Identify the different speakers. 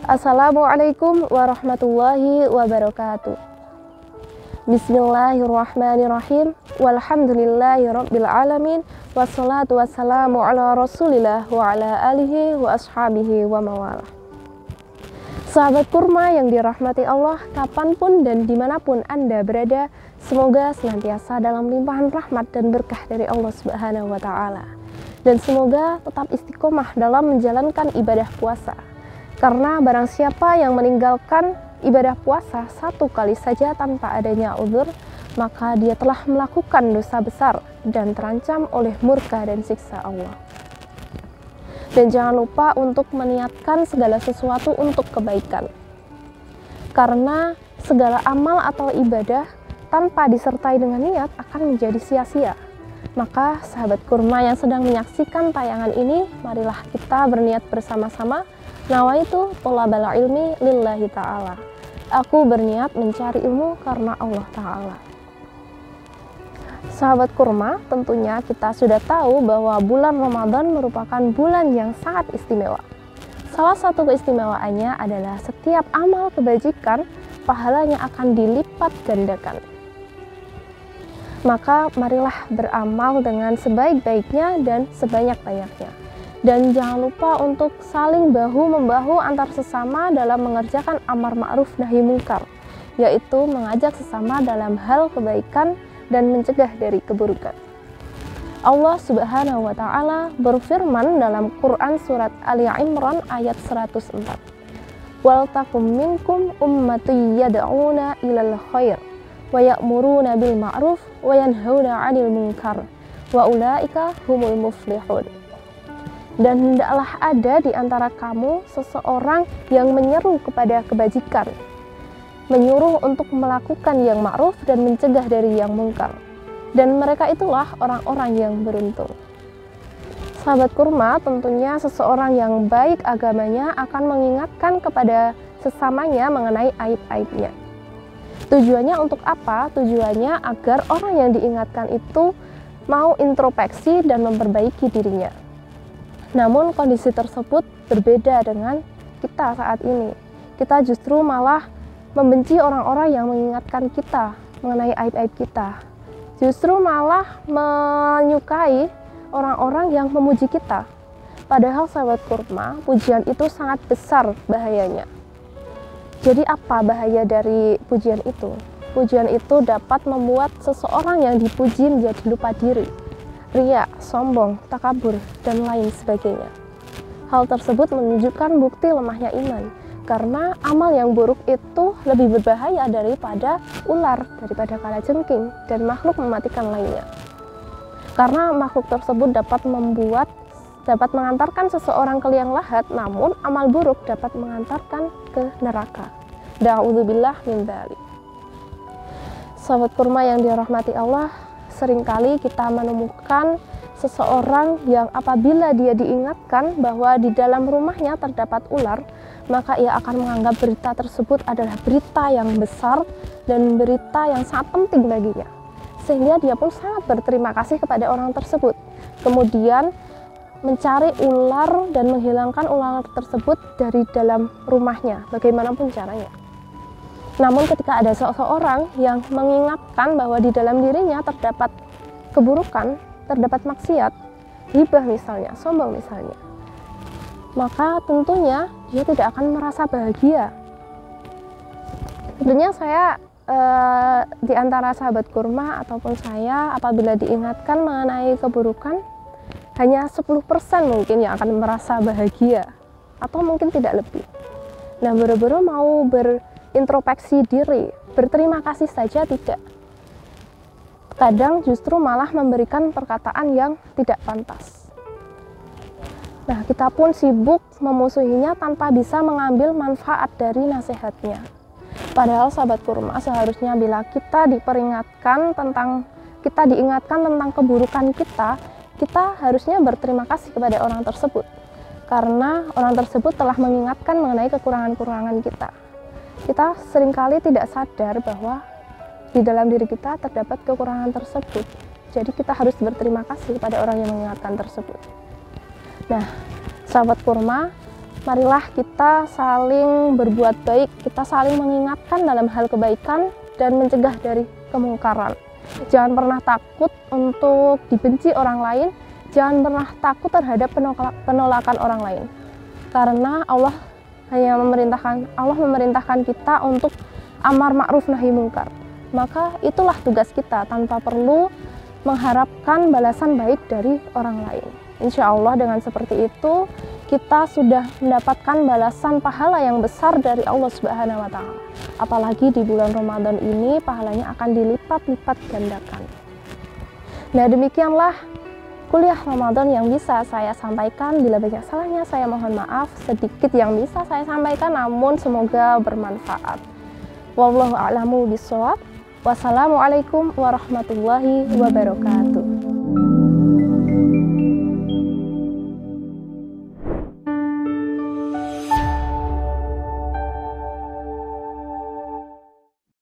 Speaker 1: Assalamualaikum warahmatullahi wabarakatuh. Bismillahirrahmanirrahim. Walhamdulillahi rabbil alamin. Wassalatu wassalamu ala rasulillah wa ala alihi wa ashabihi wa mawalah. Sahabat kurma yang dirahmati Allah, kapanpun dan dimanapun Anda berada, semoga senantiasa dalam limpahan rahmat dan berkah dari Allah Subhanahu wa Ta'ala, dan semoga tetap istiqomah dalam menjalankan ibadah puasa. Karena barang siapa yang meninggalkan ibadah puasa satu kali saja tanpa adanya uzur, maka dia telah melakukan dosa besar dan terancam oleh murka dan siksa Allah. Dan jangan lupa untuk meniatkan segala sesuatu untuk kebaikan. Karena segala amal atau ibadah tanpa disertai dengan niat akan menjadi sia-sia. Maka sahabat kurma yang sedang menyaksikan tayangan ini, marilah kita berniat bersama-sama. Nawaitu thalabal ilmi lillahi ta'ala. Aku berniat mencari ilmu karena Allah Ta'ala. Sahabat kurma, tentunya kita sudah tahu bahwa bulan Ramadan merupakan bulan yang sangat istimewa. Salah satu keistimewaannya adalah setiap amal kebajikan, pahalanya akan dilipat gandakan. Maka marilah beramal dengan sebaik-baiknya dan sebanyak-banyaknya. Dan jangan lupa untuk saling bahu-membahu antar sesama dalam mengerjakan amar ma'ruf nahi mungkar, yaitu mengajak sesama dalam hal kebaikan dan mencegah dari keburukan. Allah Subhanahu wa Ta'ala berfirman dalam Quran surat Ali Imran ayat 104. Wal takum minkum ummati yad'una ilal khair wa ya'muruna bil ma'ruf wa yanhauna 'anil munkar wa ulaika humul muflihun. Dan hendaklah ada di antara kamu seseorang yang menyeru kepada kebajikan, menyuruh untuk melakukan yang ma'ruf dan mencegah dari yang mungkar. Dan mereka itulah orang-orang yang beruntung. Sahabat kurma, tentunya seseorang yang baik agamanya akan mengingatkan kepada sesamanya mengenai aib-aibnya. Tujuannya untuk apa? Tujuannya agar orang yang diingatkan itu mau introspeksi dan memperbaiki dirinya. Namun kondisi tersebut berbeda dengan kita saat ini. Kita justru malah membenci orang-orang yang mengingatkan kita mengenai aib-aib kita. Justru malah menyukai orang-orang yang memuji kita. Padahal sahabat kurma, pujian itu sangat besar bahayanya. Jadi apa bahaya dari pujian itu? Pujian itu dapat membuat seseorang yang dipuji menjadi lupa diri, riya, sombong, takabur, dan lain sebagainya. Hal tersebut menunjukkan bukti lemahnya iman, karena amal yang buruk itu lebih berbahaya daripada ular, daripada kalajengking, dan makhluk mematikan lainnya. Karena makhluk tersebut dapat mengantarkan seseorang ke liang lahat, namun amal buruk dapat mengantarkan ke neraka. Da'udzubillah min dzalik. Sahabat kurma yang dirahmati Allah, seringkali kita menemukan seseorang yang apabila dia diingatkan bahwa di dalam rumahnya terdapat ular, maka ia akan menganggap berita tersebut adalah berita yang besar dan berita yang sangat penting baginya. Sehingga dia pun sangat berterima kasih kepada orang tersebut. Kemudian mencari ular dan menghilangkan ular tersebut dari dalam rumahnya, bagaimanapun caranya. Namun ketika ada seseorang yang mengingatkan bahwa di dalam dirinya terdapat keburukan, terdapat maksiat, hibah misalnya, sombong misalnya, maka tentunya dia tidak akan merasa bahagia. Tentunya saya di antara sahabat kurma ataupun saya, apabila diingatkan mengenai keburukan, hanya 10% mungkin yang akan merasa bahagia, atau mungkin tidak lebih. Nah, buru-buru mau introspeksi diri, berterima kasih saja tidak. Kadang justru malah memberikan perkataan yang tidak pantas. Nah, kita pun sibuk memusuhinya tanpa bisa mengambil manfaat dari nasihatnya. Padahal sahabat kurma, seharusnya bila kita diingatkan tentang keburukan kita, kita harusnya berterima kasih kepada orang tersebut. Karena orang tersebut telah mengingatkan mengenai kekurangan-kekurangan kita. Kita seringkali tidak sadar bahwa di dalam diri kita terdapat kekurangan tersebut. Jadi kita harus berterima kasih pada orang yang mengingatkan tersebut. Nah, sahabat kurma, marilah kita saling berbuat baik, kita saling mengingatkan dalam hal kebaikan dan mencegah dari kemungkaran. Jangan pernah takut untuk dibenci orang lain, jangan pernah takut terhadap penolakan orang lain. Karena Allah memerintahkan kita untuk amar ma'ruf nahi mungkar. Maka itulah tugas kita tanpa perlu mengharapkan balasan baik dari orang lain. Insya Allah dengan seperti itu kita sudah mendapatkan balasan pahala yang besar dari Allah Subhanahu wa Ta'ala. Apalagi di bulan Ramadan ini pahalanya akan dilipat-lipat gandakan. Nah, demikianlah kuliah Ramadan yang bisa saya sampaikan. Bila banyak salahnya saya mohon maaf, sedikit yang bisa saya sampaikan namun semoga bermanfaat. Wallahu a'lamu bishawab. Wassalamualaikum warahmatullahi wabarakatuh.